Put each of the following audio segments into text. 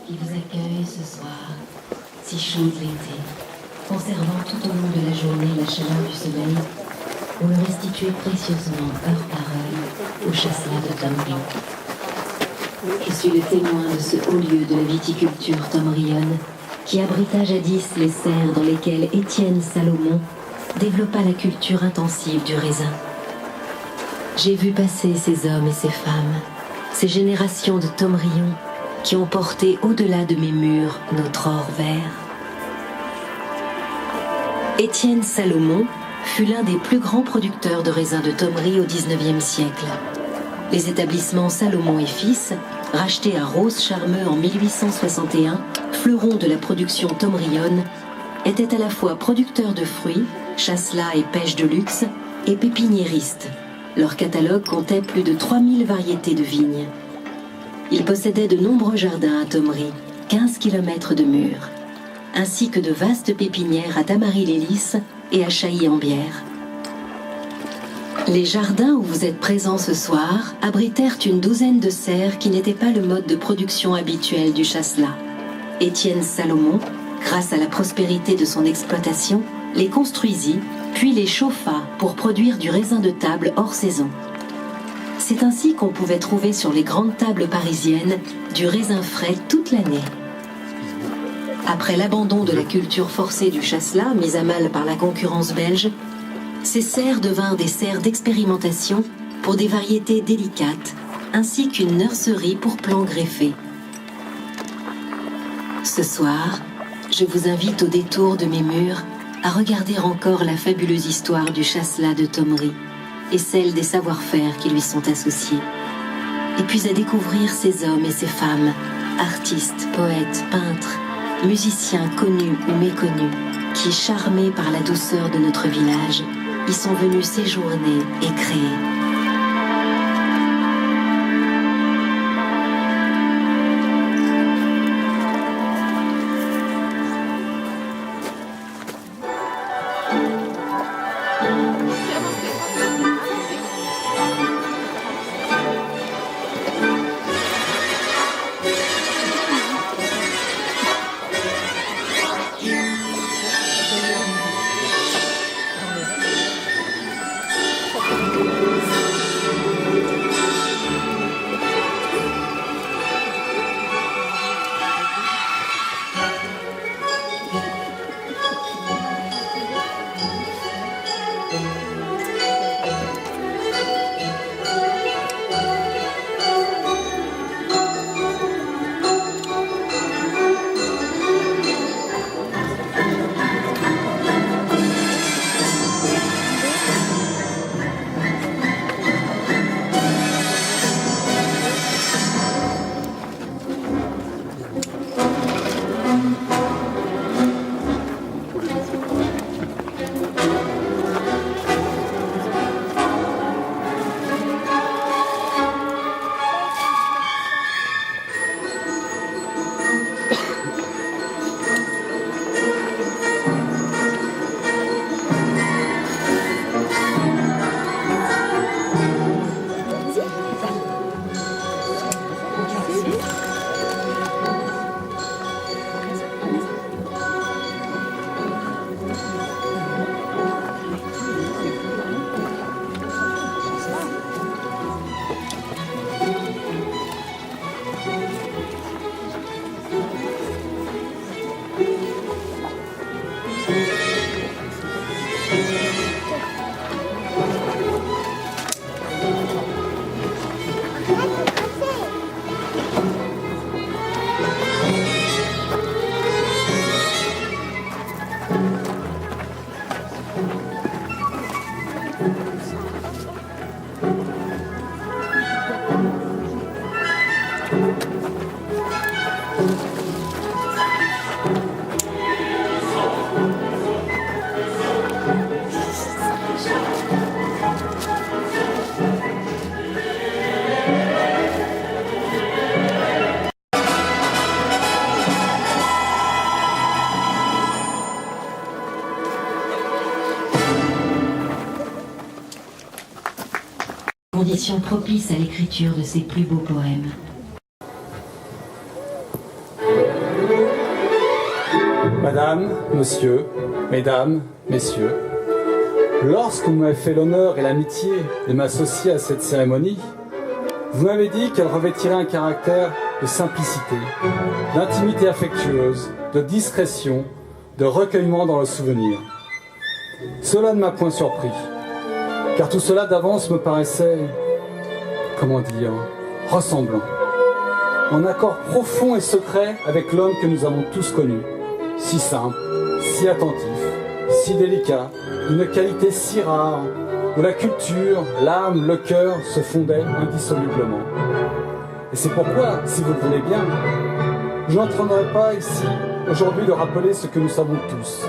Qui vous accueille ce soir, si chaud de l'été, conservant tout au long de la journée la chaleur du soleil, pour le restituer précieusement, heure par heure, au chasselas de Tomry. Je suis le témoin de ce haut lieu de la viticulture tomrienne, qui abrita jadis les serres dans lesquelles Étienne Salomon développa la culture intensive du raisin. J'ai vu passer ces hommes et ces femmes, ces générations de Tomrions qui ont porté au-delà de mes murs notre or vert. Étienne Salomon fut l'un des plus grands producteurs de raisins de Tomry au XIXe siècle. Les établissements Salomon et Fils, rachetés à Rose-Charmeux en 1861, fleurons de la production tomrionne, étaient à la fois producteurs de fruits, chasselas et pêche de luxe, et pépiniéristes. Leur catalogue comptait plus de 3000 variétés de vignes. Ils possédaient de nombreux jardins à Tomry, 15 km de murs, ainsi que de vastes pépinières à Tamaris-les-Lys et à Chailly-en-Bière. Les jardins où vous êtes présents ce soir abritèrent une douzaine de serres qui n'étaient pas le mode de production habituel du chasselas. Étienne Salomon, grâce à la prospérité de son exploitation, les construisit, puis les chauffa pour produire du raisin de table hors saison. C'est ainsi qu'on pouvait trouver sur les grandes tables parisiennes du raisin frais toute l'année. Après l'abandon de la culture forcée du chasselas, mise à mal par la concurrence belge, ces serres devinrent des serres d'expérimentation pour des variétés délicates, ainsi qu'une nurserie pour plants greffés. Ce soir, je vous invite au détour de mes murs à regarder encore la fabuleuse histoire du chasselas de Tomry et celle des savoir-faire qui lui sont associés. Et puis à découvrir ces hommes et ces femmes, artistes, poètes, peintres, musiciens connus ou méconnus, qui, charmés par la douceur de notre village, y sont venus séjourner et créer. conditions propices à l'écriture de ses plus beaux poèmes. Madame, monsieur, mesdames, messieurs, lorsque vous m'avez fait l'honneur et l'amitié de m'associer à cette cérémonie, vous m'avez dit qu'elle revêtirait un caractère de simplicité, d'intimité affectueuse, de discrétion, de recueillement dans le souvenir. Cela ne m'a point surpris, car tout cela d'avance me paraissait, comment dire, ressemblant, en accord profond et secret avec l'homme que nous avons tous connu, si simple, si attentif, si délicat, d'une qualité si rare, où la culture, l'âme, le cœur se fondaient indissolublement. Et c'est pourquoi, si vous le voulez bien, je n'entendrai pas ici, aujourd'hui, de rappeler ce que nous savons tous,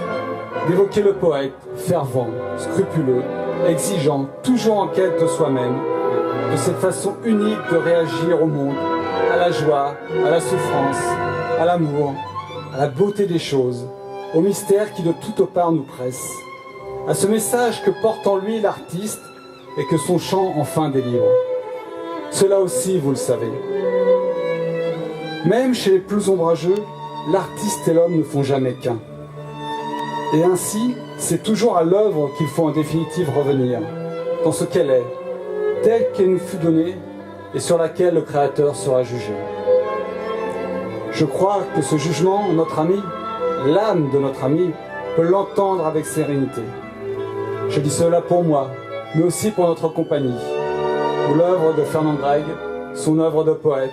d'évoquer le poète, fervent, scrupuleux, exigeant, toujours en quête de soi-même, de cette façon unique de réagir au monde, à la joie, à la souffrance, à l'amour, à la beauté des choses, au mystère qui de toutes parts nous presse, à ce message que porte en lui l'artiste et que son chant enfin délivre. Cela aussi, vous le savez. Même chez les plus ombrageux, l'artiste et l'homme ne font jamais qu'un. Et ainsi, c'est toujours à l'œuvre qu'il faut en définitive revenir, dans ce qu'elle est, telle qu'elle nous fut donnée et sur laquelle le Créateur sera jugé. Je crois que ce jugement, notre ami, l'âme de notre ami, peut l'entendre avec sérénité. Je dis cela pour moi, mais aussi pour notre compagnie, où l'œuvre de Fernand Gregg, son œuvre de poète,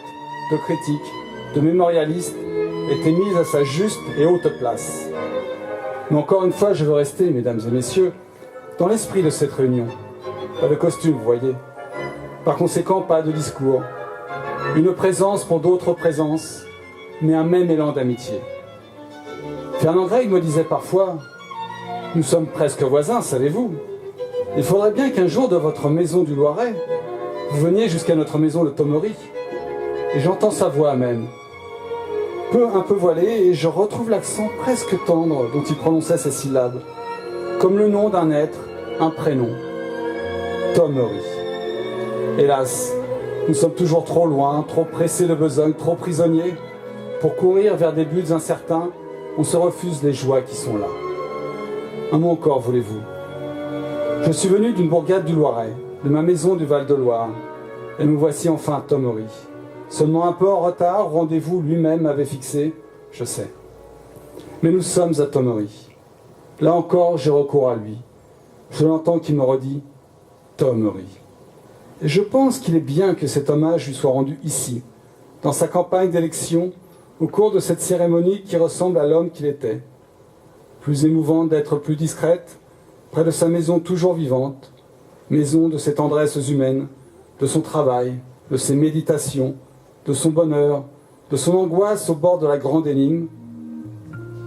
de critique, de mémorialiste, était mise à sa juste et haute place. Mais encore une fois, je veux rester, mesdames et messieurs, dans l'esprit de cette réunion. Pas de costume, vous voyez. Par conséquent, pas de discours. Une présence pour d'autres présences, mais un même élan d'amitié. Fernand Gregg me disait parfois, « Nous sommes presque voisins, savez-vous. Il faudrait bien qu'un jour de votre maison du Loiret, vous veniez jusqu'à notre maison de Thomery. » Et j'entends sa voix même, un peu voilée, et je retrouve l'accent presque tendre dont il prononçait ces syllabes, comme le nom d'un être, un prénom. Thomery. Hélas, nous sommes toujours trop loin, trop pressés de besogne, trop prisonniers. Pour courir vers des buts incertains, on se refuse les joies qui sont là. Un mot encore, voulez-vous. Je suis venu d'une bourgade du Loiret, de ma maison du Val-de-Loire, et me voici enfin à Thomery. Seulement un peu en retard, au rendez-vous lui-même avait fixé, je sais. Mais nous sommes à Thomery. Là encore, j'ai recours à lui. Je l'entends qui me redit « Thomery ». Et je pense qu'il est bien que cet hommage lui soit rendu ici, dans sa campagne d'élection, au cours de cette cérémonie qui ressemble à l'homme qu'il était. Plus émouvante d'être plus discrète, près de sa maison toujours vivante, maison de ses tendresses humaines, de son travail, de ses méditations, de son bonheur, de son angoisse au bord de la grande énigme,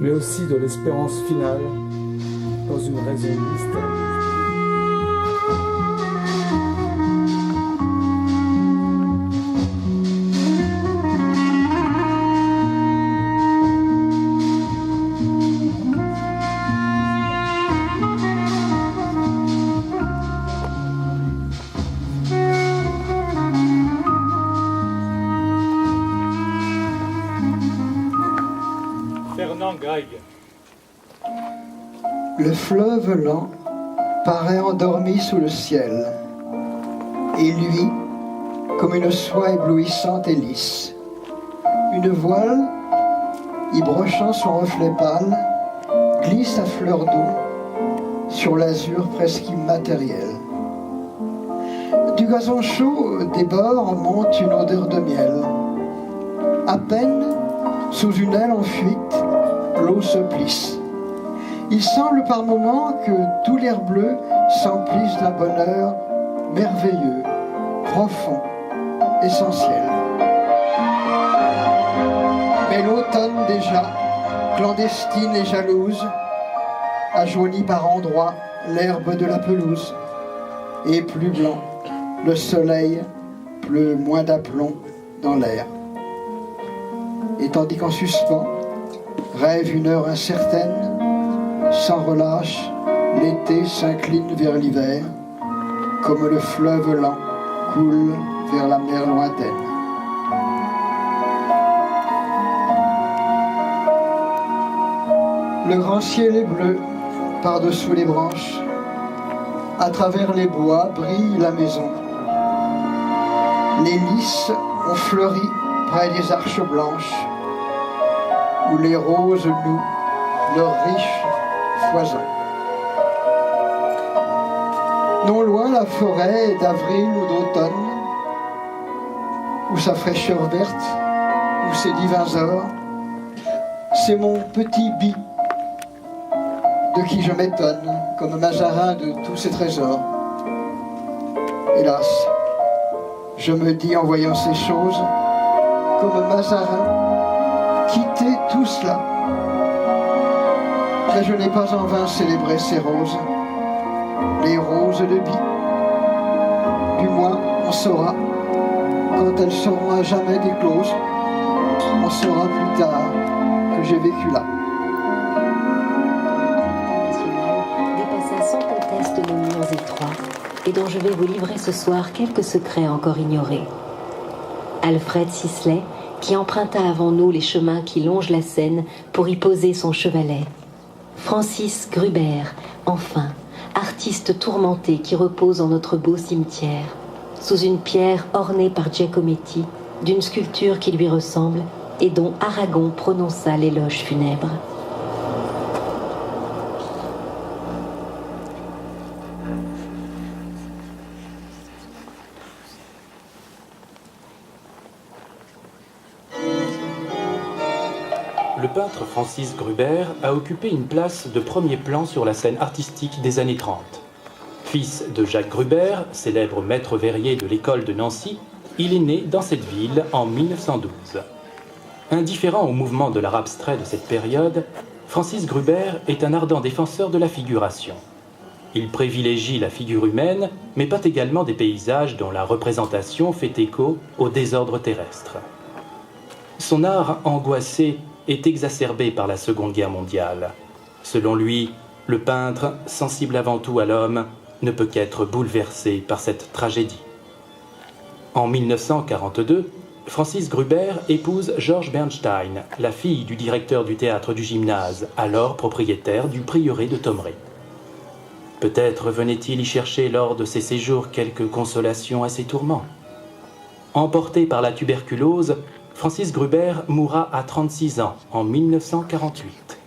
mais aussi de l'espérance finale dans une raison mystérieuse. Le fleuve lent paraît endormi sous le ciel, et lui, comme une soie éblouissante et lisse. Une voile, y brochant son reflet pâle, glisse à fleur d'eau sur l'azur presque immatériel. Du gazon chaud des bords monte une odeur de miel. À peine, sous une aile en fuite, l'eau se plisse. Il semble par moments que tout l'air bleu s'emplisse d'un bonheur merveilleux, profond, essentiel. Mais l'automne déjà, clandestine et jalouse, a jauni par endroits l'herbe de la pelouse, et plus blanc, le soleil pleut moins d'aplomb dans l'air. Et tandis qu'en suspens, rêve une heure incertaine, sans relâche, l'été s'incline vers l'hiver, comme le fleuve lent coule vers la mer lointaine. Le grand ciel est bleu par-dessous les branches. À travers les bois brille la maison. Les lys ont fleuri près des arches blanches où les roses louent leur riche foison. Non loin la forêt d'avril ou d'automne, où sa fraîcheur verte, où ses divins ors, c'est mon petit Bi, de qui je m'étonne, comme Mazarin de tous ses trésors. Hélas, je me dis en voyant ces choses, comme Mazarin, quitter tout cela. Mais je n'ai pas en vain célébré ces roses, les roses de Bi. Du moins, on saura, quand elles seront à jamais décloses, on saura plus tard que j'ai vécu là. Dépassa sans conteste nos murs étroits, et dont je vais vous livrer ce soir quelques secrets encore ignorés. Alfred Sisley, qui emprunta avant nous les chemins qui longent la Seine pour y poser son chevalet. Francis Gruber, enfin, artiste tourmenté qui repose en notre beau cimetière, sous une pierre ornée par Giacometti, d'une sculpture qui lui ressemble et dont Aragon prononça l'éloge funèbre. Le peintre Francis Gruber a occupé une place de premier plan sur la scène artistique des années 30. Fils de Jacques Gruber, célèbre maître verrier de l'école de Nancy, il est né dans cette ville en 1912. Indifférent au mouvement de l'art abstrait de cette période, Francis Gruber est un ardent défenseur de la figuration. Il privilégie la figure humaine, mais peint également des paysages dont la représentation fait écho au désordre terrestre. Son art angoissé est exacerbé par la Seconde Guerre mondiale. Selon lui, le peintre, sensible avant tout à l'homme, ne peut qu'être bouleversé par cette tragédie. En 1942, Francis Gruber épouse George Bernstein, la fille du directeur du théâtre du Gymnase, alors propriétaire du prieuré de Thomery. Peut-être venait-il y chercher lors de ses séjours quelques consolations à ses tourments. Emporté par la tuberculose, Francis Gruber mourra à 36 ans, en 1948.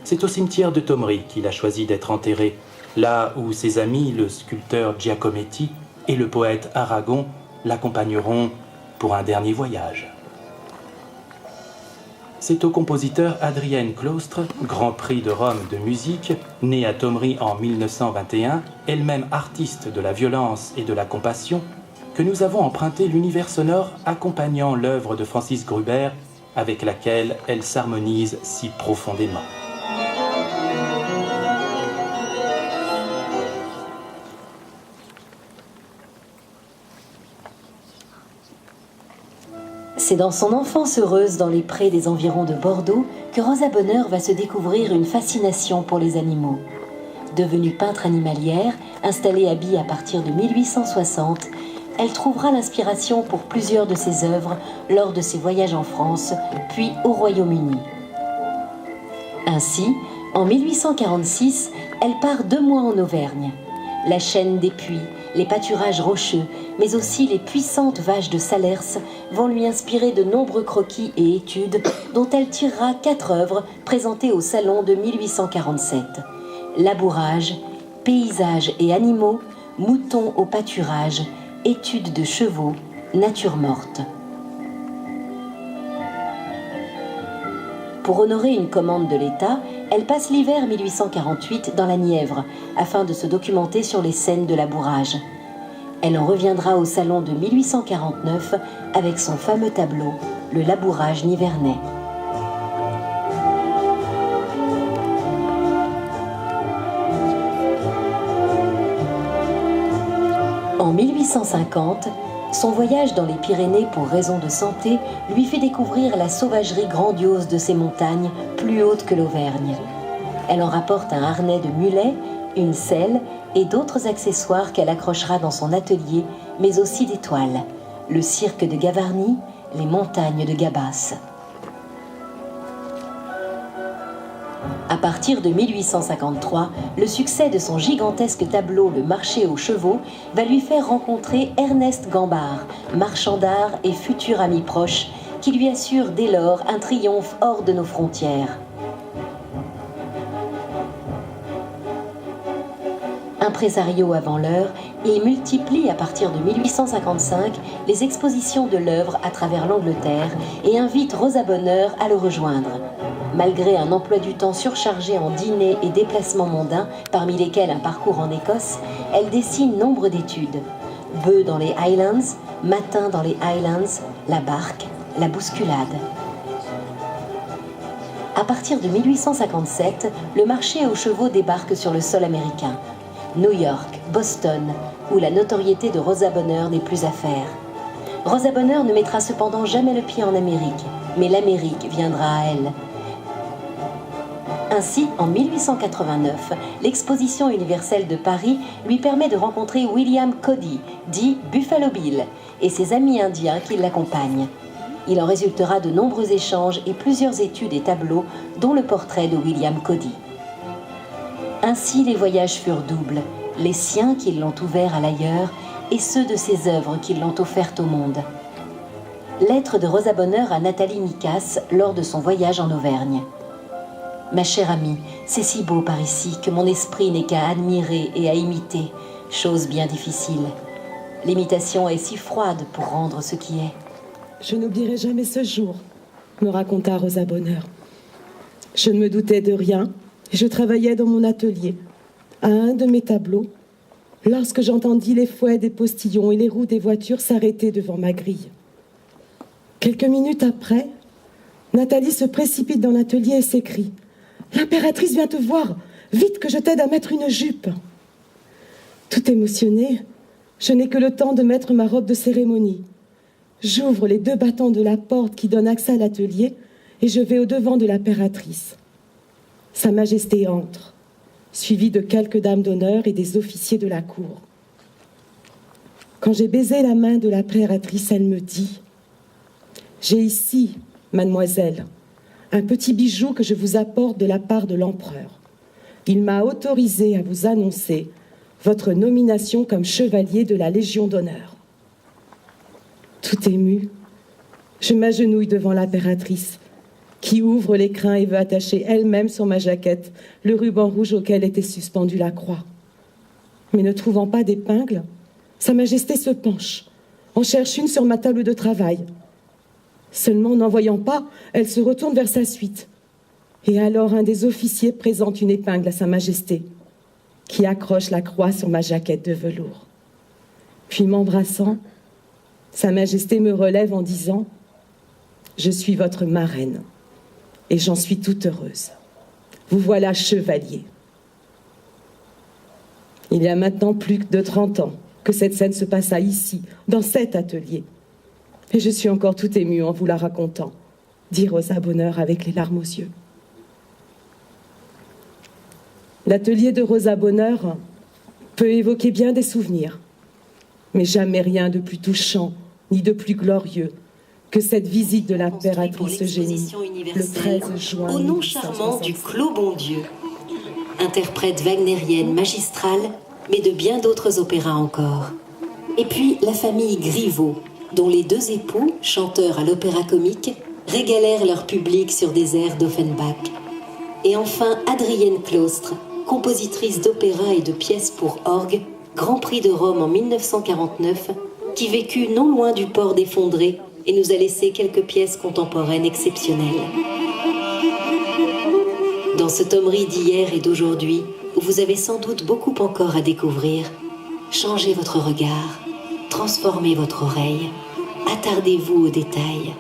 C'est au cimetière de Thomery qu'il a choisi d'être enterré, là où ses amis, le sculpteur Giacometti et le poète Aragon, l'accompagneront pour un dernier voyage. C'est au compositeur Adrienne Claustre, Grand Prix de Rome de musique, née à Thomery en 1921, elle-même artiste de la violence et de la compassion, que nous avons emprunté l'univers sonore accompagnant l'œuvre de Francis Gruber, avec laquelle elle s'harmonise si profondément. C'est dans son enfance heureuse dans les prés des environs de Bordeaux que Rosa Bonheur va se découvrir une fascination pour les animaux. Devenue peintre animalière, installée à Bi à partir de 1860, elle trouvera l'inspiration pour plusieurs de ses œuvres lors de ses voyages en France, puis au Royaume-Uni. Ainsi, en 1846, elle part 2 mois en Auvergne. La chaîne des puits, les pâturages rocheux, mais aussi les puissantes vaches de Salers vont lui inspirer de nombreux croquis et études dont elle tirera 4 œuvres présentées au salon de 1847. Labourage, paysages et animaux, moutons au pâturage, études de chevaux, nature morte. Pour honorer une commande de l'État, elle passe l'hiver 1848 dans la Nièvre, afin de se documenter sur les scènes de labourage. Elle en reviendra au salon de 1849 avec son fameux tableau, le labourage nivernais. En 1850, son voyage dans les Pyrénées pour raison de santé lui fait découvrir la sauvagerie grandiose de ces montagnes plus hautes que l'Auvergne. Elle en rapporte un harnais de mulets, une selle et d'autres accessoires qu'elle accrochera dans son atelier, mais aussi des toiles, le cirque de Gavarnie, les montagnes de Gabas. À partir de 1853, le succès de son gigantesque tableau « Le marché aux chevaux » va lui faire rencontrer Ernest Gambart, marchand d'art et futur ami proche, qui lui assure dès lors un triomphe hors de nos frontières. Impresario avant l'heure, il multiplie à partir de 1855 les expositions de l'œuvre à travers l'Angleterre et invite Rosa Bonheur à le rejoindre. Malgré un emploi du temps surchargé en dîners et déplacements mondains, parmi lesquels un parcours en Écosse, elle dessine nombre d'études. Bœufs dans les Highlands, Matin dans les Highlands, La Barque, La Bousculade. À partir de 1857, le marché aux chevaux débarque sur le sol américain. New York, Boston, où la notoriété de Rosa Bonheur n'est plus à faire. Rosa Bonheur ne mettra cependant jamais le pied en Amérique, mais l'Amérique viendra à elle. Ainsi, en 1889, l'exposition universelle de Paris lui permet de rencontrer William Cody, dit Buffalo Bill, et ses amis indiens qui l'accompagnent. Il en résultera de nombreux échanges et plusieurs études et tableaux, dont le portrait de William Cody. Ainsi, les voyages furent doubles, les siens qui l'ont ouvert à l'ailleurs et ceux de ses œuvres qui l'ont offerte au monde. Lettre de Rosa Bonheur à Nathalie Nicasse lors de son voyage en Auvergne. Ma chère amie, c'est si beau par ici que mon esprit n'est qu'à admirer et à imiter, chose bien difficile. L'imitation est si froide pour rendre ce qui est. Je n'oublierai jamais ce jour, me raconta Rosa Bonheur. Je ne me doutais de rien et je travaillais dans mon atelier, à un de mes tableaux, lorsque j'entendis les fouets des postillons et les roues des voitures s'arrêter devant ma grille. Quelques minutes après, Nathalie se précipite dans l'atelier et s'écrie « L'impératrice vient te voir, vite que je t'aide à mettre une jupe !» Tout émotionnée, je n'ai que le temps de mettre ma robe de cérémonie. J'ouvre les 2 battants de la porte qui donnent accès à l'atelier et je vais au-devant de l'impératrice. Sa Majesté entre, suivie de quelques dames d'honneur et des officiers de la cour. Quand j'ai baisé la main de l'impératrice, elle me dit « J'ai ici, mademoiselle, un petit bijou que je vous apporte de la part de l'empereur. Il m'a autorisé à vous annoncer votre nomination comme chevalier de la Légion d'honneur. » Tout émue, je m'agenouille devant l'impératrice, qui ouvre l'écrin et veut attacher elle-même sur ma jaquette le ruban rouge auquel était suspendue la croix. Mais ne trouvant pas d'épingle, Sa Majesté se penche, en cherche une sur ma table de travail. Seulement, n'en voyant pas, elle se retourne vers sa suite. Et alors, un des officiers présente une épingle à Sa Majesté, qui accroche la croix sur ma jaquette de velours. Puis, m'embrassant, Sa Majesté me relève en disant « Je suis votre marraine, et j'en suis toute heureuse. Vous voilà chevalier. » Il y a maintenant plus de 30 ans que cette scène se passa ici, dans cet atelier. Et je suis encore tout émue en vous la racontant, dit Rosa Bonheur avec les larmes aux yeux. L'atelier de Rosa Bonheur peut évoquer bien des souvenirs, mais jamais rien de plus touchant ni de plus glorieux que cette visite de l'impératrice Eugénie le 13 juin. Au nom charmant du Clos Bondieu, interprète wagnérienne magistrale, mais de bien d'autres opéras encore. Et puis la famille Griveaux, dont les 2 époux, chanteurs à l'opéra comique, régalèrent leur public sur des airs d'Offenbach. Et enfin Adrienne Claustre, compositrice d'opéra et de pièces pour orgue, Grand Prix de Rome en 1949, qui vécut non loin du port des Fondrés et nous a laissé quelques pièces contemporaines exceptionnelles. Dans ce Thomery d'hier et d'aujourd'hui, où vous avez sans doute beaucoup encore à découvrir, changez votre regard, transformez votre oreille, attardez-vous aux détails,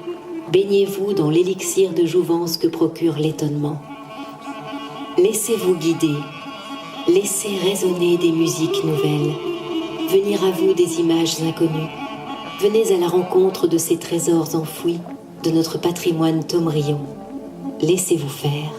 baignez-vous dans l'élixir de jouvence que procure l'étonnement. Laissez-vous guider, laissez résonner des musiques nouvelles, venir à vous des images inconnues. Venez à la rencontre de ces trésors enfouis de notre patrimoine thomrien. Laissez-vous faire.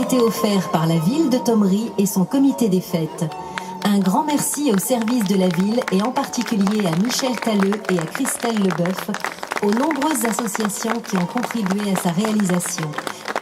été offert par la ville de Thomery et son comité des fêtes. Un grand merci au service de la ville et en particulier à Michel Talleux et à Christelle Leboeuf, aux nombreuses associations qui ont contribué à sa réalisation.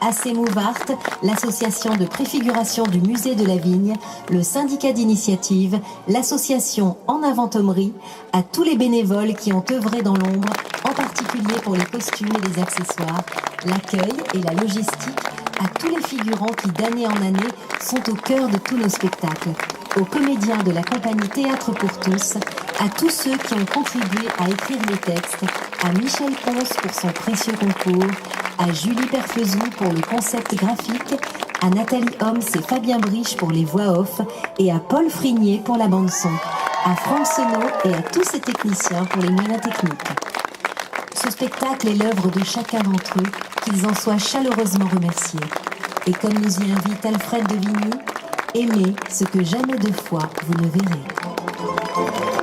AC Mouvart, l'association de préfiguration du musée de la Vigne, le syndicat d'initiative, l'association En Avant Thomery, à tous les bénévoles qui ont œuvré dans l'ombre, en particulier pour les costumes et les accessoires, l'accueil et la logistique, à tous les figurants qui d'année en année sont au cœur de tous nos spectacles, aux comédiens de la compagnie Théâtre pour tous, à tous ceux qui ont contribué à écrire les textes, à Michel Ponce pour son précieux concours, à Julie Perfezou pour le concept graphique, à Nathalie Homs et Fabien Briche pour les voix off et à Paul Frignier pour la bande-son, à Franck Senot et à tous ses techniciens pour les moyens techniques. Ce spectacle est l'œuvre de chacun d'entre eux, qu'ils en soient chaleureusement remerciés. Et comme nous y invite Alfred de Vigny, aimez ce que jamais deux fois vous ne verrez.